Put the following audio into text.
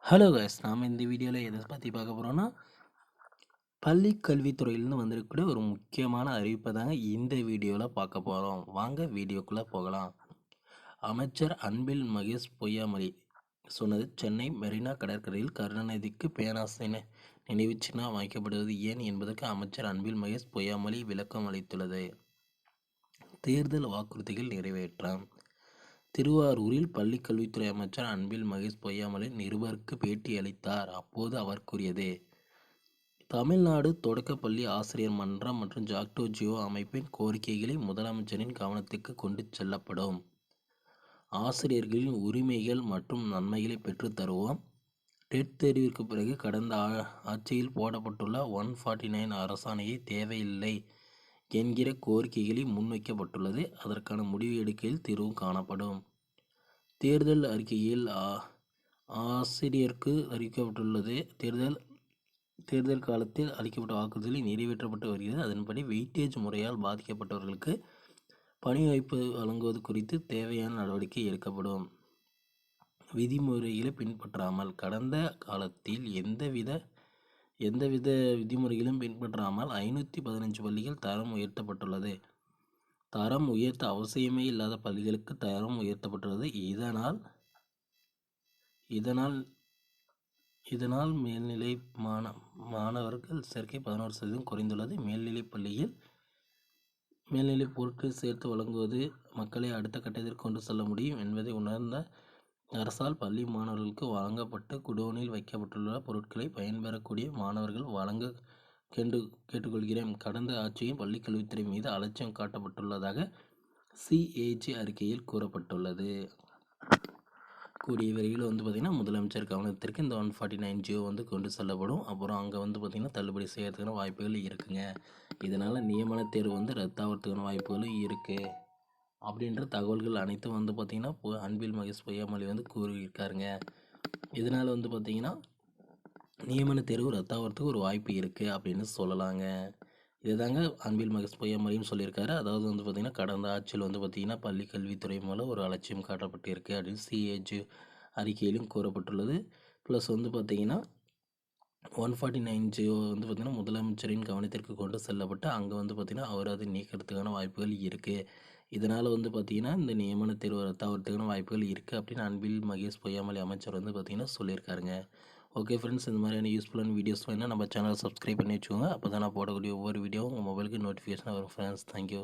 Hello guys, நாம் இந்த வீடியோவில் எதை பற்றி பார்க்க போகிறோன்னா பள்ளி கல்வித்துறையிலேருந்து வந்திருக்கக்கூடிய ஒரு முக்கியமான அறிவிப்பை தாங்க இந்த வீடியோவில் பார்க்க போகிறோம். வாங்க வீடியோக்குள்ளே போகலாம். அமைச்சர் அன்பில் மகேஷ் பொய்யாமொழி சொன்னது: சென்னை மெரினா கடற்கரையில் கருணாநிதிக்கு பேனாசின நினைவு சின்னம் வைக்கப்படுவது ஏன் என்பதற்கு அமைச்சர் அன்பில் மகேஷ் பொய்யாமொழி விளக்கம் அளித்துள்ளது. தேர்தல் வாக்குறுதிகள் நிறைவேற்றம். திருவாரூரில் பள்ளிக் கல்வித்துறை அமைச்சர் அன்பில் மகேஷ் பொய்யாமொழி நிருபருக்கு பேட்டி அளித்தார். அப்போது அவர் கூறியது: தமிழ்நாடு தொடக்கப்பள்ளி ஆசிரியர் மன்றம் மற்றும் ஜாக்டோ ஜியோ அமைப்பின் கோரிக்கைகளை முதலமைச்சரின் கவனத்துக்கு கொண்டு செல்லப்படும். ஆசிரியர்களின் உரிமைகள் மற்றும் நன்மைகளை பெற்றுத் தருவோம். டெட் தேர்விற்கு பிறகு கடந்த ஆட்சியில் போடப்பட்டுள்ள 149 அரசாணையை தேவையில்லை என்கிற கோரிக்கைகளை முன்வைக்கப்பட்டுள்ளது. அதற்கான முடிவு எடுக்கையில் தீர்வு காணப்படும். தேர்தல் அறிக்கையில் ஆசிரியருக்கு அறிவிக்கப்பட்டுள்ளது. தேர்தல் காலத்தில் அளிக்கப்பட்ட வாக்குறுதிகள் நிறைவேற்றப்பட்டு வருகிறது. அதன்படி வெயிட்டேஜ் முறையால் பாதிக்கப்பட்டவர்களுக்கு பணி வாய்ப்பு வழங்குவது குறித்து தேவையான நடவடிக்கை எடுக்கப்படும். விதிமுறைகளை பின்பற்றாமல் கடந்த காலத்தில் எந்தவித விதிமுறைகளும் பின்பற்றாமல் 515 பள்ளிகள் தரம் உயர்த்தப்பட்டுள்ளது. தரம் உயர்த்த அவசியமே இல்லாத பள்ளிகளுக்கு தரம் உயர்த்தப்பட்டுள்ளது. இதனால் மேல்நிலை மாணவர்கள் சேர்க்கை 11% குறைந்துள்ளது. மேல்நிலை பொருட்கள் சேர்த்து வழங்குவது மக்களை அடுத்த கட்டத்திற்கு கொண்டு செல்ல முடியும் என்பதை உணர்ந்த அரசால் பள்ளி மாணவர்களுக்கு வழங்கப்பட்டு குடோனில் வைக்கப்பட்டுள்ள பொருட்களை பயன்பெறக்கூடிய மாணவர்கள் வழங்க கேட்டுக்கொள்கிறேன். கடந்த ஆட்சியில் பள்ளிக் கல்வித்துறை மீது அலட்சியம் காட்டப்பட்டுள்ளதாக சிஏஜி அறிக்கையில் கூறப்பட்டுள்ளது. கூடிய விரைவில் பார்த்திங்கன்னா முதலமைச்சர் கவனத்திற்கு இந்த 149 ஜியோ கொண்டு செல்லப்படும். அப்புறம் அங்கே பார்த்திங்கன்னா தள்ளுபடி செய்யறதுக்கான வாய்ப்புகள் இருக்குங்க. இதனால் நியமன தேர்வு ரத்தாகிறதுக்கான வாய்ப்புகளும் இருக்குது அப்படின்ற தகவல்கள் அனைத்தும் பார்த்திங்கன்னா அன்பில் மகேஷ் பொய்யாமொழி கூறியிருக்காருங்க. இதனால் பார்த்திங்கன்னா நியமன தேர்வு ரத்தாகிறதுக்கு ஒரு வாய்ப்பு இருக்குது அப்படின்னு சொல்லலாங்க. இதுதாங்க அன்பில் மகேஷ் பொய்யாமொழியும் சொல்லியிருக்காரு. அதாவது பார்த்திங்கன்னா கடந்த ஆட்சியில் பார்த்திங்கன்னா பள்ளி கல்வித்துறை மூலம் ஒரு அலட்சியம் காட்டப்பட்டிருக்கு அப்படின்னு சிஏஜி அறிக்கையிலும் கூறப்பட்டுள்ளது. ப்ளஸ் பார்த்திங்கன்னா 149 ஜியோ பார்த்திங்கன்னா முதலமைச்சரின் கவனத்திற்கு கொண்டு செல்லப்பட்டு அங்கே பார்த்திங்கன்னா அவர் அதை நீக்கிறதுக்கான வாய்ப்புகள் இருக்குது. இதனால் பார்த்திங்கன்னா இந்த நியமன தேர்வு ரத்தாகிறதுக்கான வாய்ப்புகள் இருக்குது அப்படின்னு அன்பில் மகேஷ் பொய்யாமொழி அமைச்சர் பார்த்திங்கன்னா சொல்லியிருக்காருங்க. ஓகே ஃப்ரெண்ட்ஸ், இந்த மாதிரியான யூஸ்ஃபுல்லான வீடியோஸ் வேணால் நம்ம சேனலை சப்ஸ்கிரைப் பண்ணி வச்சுக்கோங்க. அப்போ தான் நான் போடக்கூடிய ஒவ்வொரு வீடியோவும் உங்கள் மொபைலுக்கு நோட்டிஃபிகேஷனாக வரும் ஃப்ரெண்ட்ஸ். தேங்க்யூ.